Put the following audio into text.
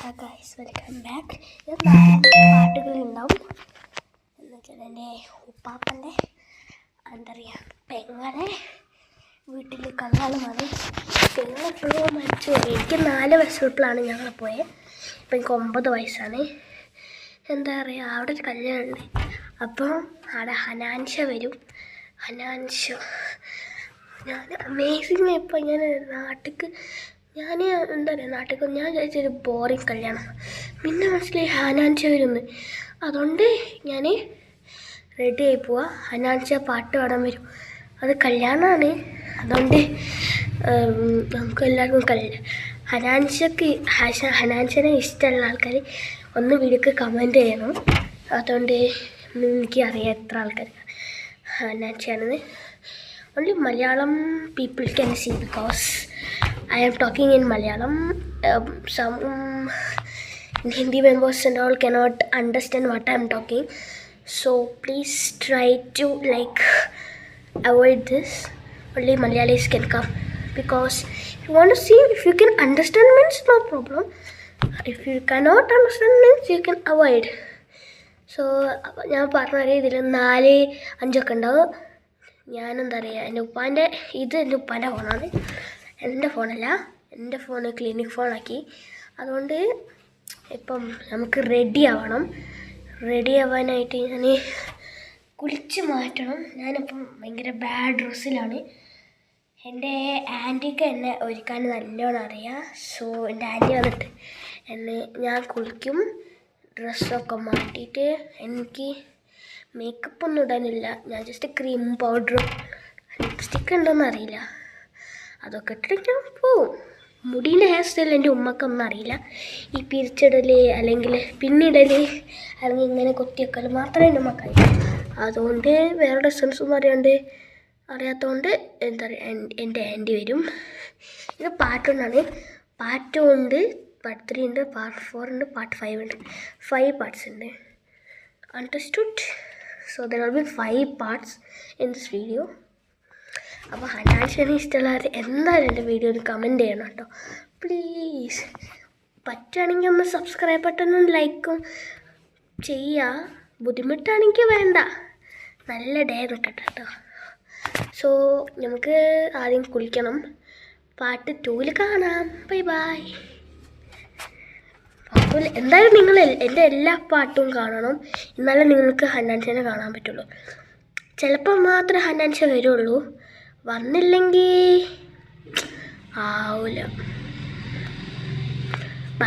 Guys welcome back. പാട്ടുകളുണ്ടാവും എന്നുവെച്ചാൽ എൻ്റെ ഉപ്പാപ്പൻ്റെ എന്താ പറയുക പെങ്ങളെ വീട്ടിൽ കല്യാണം വന്ന് പെങ്ങളെ എപ്പോഴും മരിച്ചു. എനിക്ക് 4 വയസ്സുള്ളപ്പോഴാണ് ഞങ്ങൾ പോയത്. ഇപ്പം എനിക്ക് 9 വയസ്സാണ്. എന്താ പറയുക, അവിടെ ഒരു കല്യാണമുണ്ട്. അപ്പോൾ അവിടെ ഹനാൻഷ വരും. ഹനാൻഷ ഞാൻ അമേസിങ്. ഇപ്പോൾ ഞാൻ നാട്ടിലേക്ക് എന്താ പറയുക നാട്ടിലേക്ക് ഞാൻ വിചാരിച്ചൊരു ബോറിങ് കല്യാണം. പിന്നെ മനസ്സിലായി ഹനാൻഷ വരുമെന്ന്. അതുകൊണ്ട് ഞാൻ റെഡി ആയി പോവാ. ഹനാൻഷ പാട്ട് പാടാൻ വരും. അത് കല്യാണമാണ്. അതുകൊണ്ട് നമുക്ക് എല്ലാവർക്കും ഹനാൻഷനെ ഇഷ്ടമുള്ള ആൾക്കാർ ഒന്ന് വീഡിയോക്ക് കമൻറ്റ് ചെയ്യണം. അതുകൊണ്ട് എനിക്കറിയാം എത്ര ആൾക്കാർ ഹനാൻഷയാണെന്ന്. only Malayalam people can see because I am talking in Malayalam. Some Hindi members and all cannot understand what I am talking, so please try to avoid this. Only Malayalis can come because if you want to see, if you can understand means no problem. If you cannot understand means you can avoid. So ഞാൻ പറഞ്ഞ ഇതിൽ 4-5 ഒക്കെ ഉണ്ടാവും. ഞാനെന്താ പറയുക, എൻ്റെ ഉപ്പാൻ്റെ എൻ്റെ ഉപ്പാൻ്റെ ഫോണാണ്, എൻ്റെ ഫോണല്ല. എൻ്റെ ഫോണ് ക്ലിനിക് ഫോണാക്കി. അതുകൊണ്ട് ഇപ്പം നമുക്ക് റെഡി ആവാനായിട്ട് ഞാൻ കുളിച്ച് മാറ്റണം. ഞാനിപ്പം ഭയങ്കര ബാഡ് ഡ്രസ്സിലാണ്. എൻ്റെ ആൻറ്റിക്ക് എന്നെ ഒരുക്കാൻ നല്ലോണം അറിയാം. സോ എൻ്റെ ആൻറ്റി വന്നിട്ട് ഞാൻ കുളിക്കും. ഡ്രസ്സൊക്കെ മാറ്റിയിട്ട് എനിക്ക് മേക്കപ്പ് ഒന്നും ഇടാനില്ല. ഞാൻ ജസ്റ്റ് ക്രീം പൗഡറും ലിപ്സ്റ്റിക്ക് ഉണ്ടോയെന്ന് അറിയില്ല, അതൊക്കെ ഇട്ടിട്ട് ഞാൻ പോവും. മുടീൻ്റെ ഹെയർ സ്റ്റൈൽ എൻ്റെ ഉമ്മക്കൊന്നും അറിയില്ല. ഈ പിരിച്ചിടൽ അല്ലെങ്കിൽ പിന്നിടൽ അല്ലെങ്കിൽ ഇങ്ങനെ കൊത്തിവെക്കൽ മാത്രമേ എൻ്റെ ഉമ്മക്ക് അറിയൂ. അതുകൊണ്ട് വേറെ ഡിസ്റ്റൻസൊന്നും അറിയാത്തതുകൊണ്ട് എന്താ പറയുക, എൻ്റെ ആൻറ്റി വരും. ഇത് പാർട്ട് ഉണ്ട്, പാർട്ട് 3 ഉണ്ട്, പാർട്ട് 4 ഉണ്ട്, പാർട്ട് 5 ഉണ്ട്. 5 പാർട്സ് ഉണ്ട്. Understood? So there will be 5 parts in this video. അപ്പോൾ ഹനാൻഷനെ ഇഷ്ടമുള്ളവർ എന്തായാലും എൻ്റെ വീഡിയോയിൽ കമൻറ്റ് ചെയ്യണം കേട്ടോ, പ്ലീസ്. പറ്റുകയാണെങ്കിൽ ഒന്ന് സബ്സ്ക്രൈബ് ബട്ടണും ലൈക്കും ചെയ്യുക. ബുദ്ധിമുട്ടാണെങ്കിൽ വേണ്ട, നല്ല ഡേ നിൽക്കട്ടെ കേട്ടോ. സോ നമുക്ക് ആദ്യം കുളിക്കണം. പാർട്ട് 2 കാണാം. Bye bye. എന്തായാലും നിങ്ങൾ എൻ്റെ എല്ലാ പാട്ടും കാണണം, എന്നാലേ നിങ്ങൾക്ക് ഹനാൻഷനെ കാണാൻ പറ്റുള്ളൂ. ചിലപ്പോൾ മാത്രമേ ഹനാൻഷ വരുള്ളൂ, വന്നില്ലെങ്കിൽ ആവില്ല.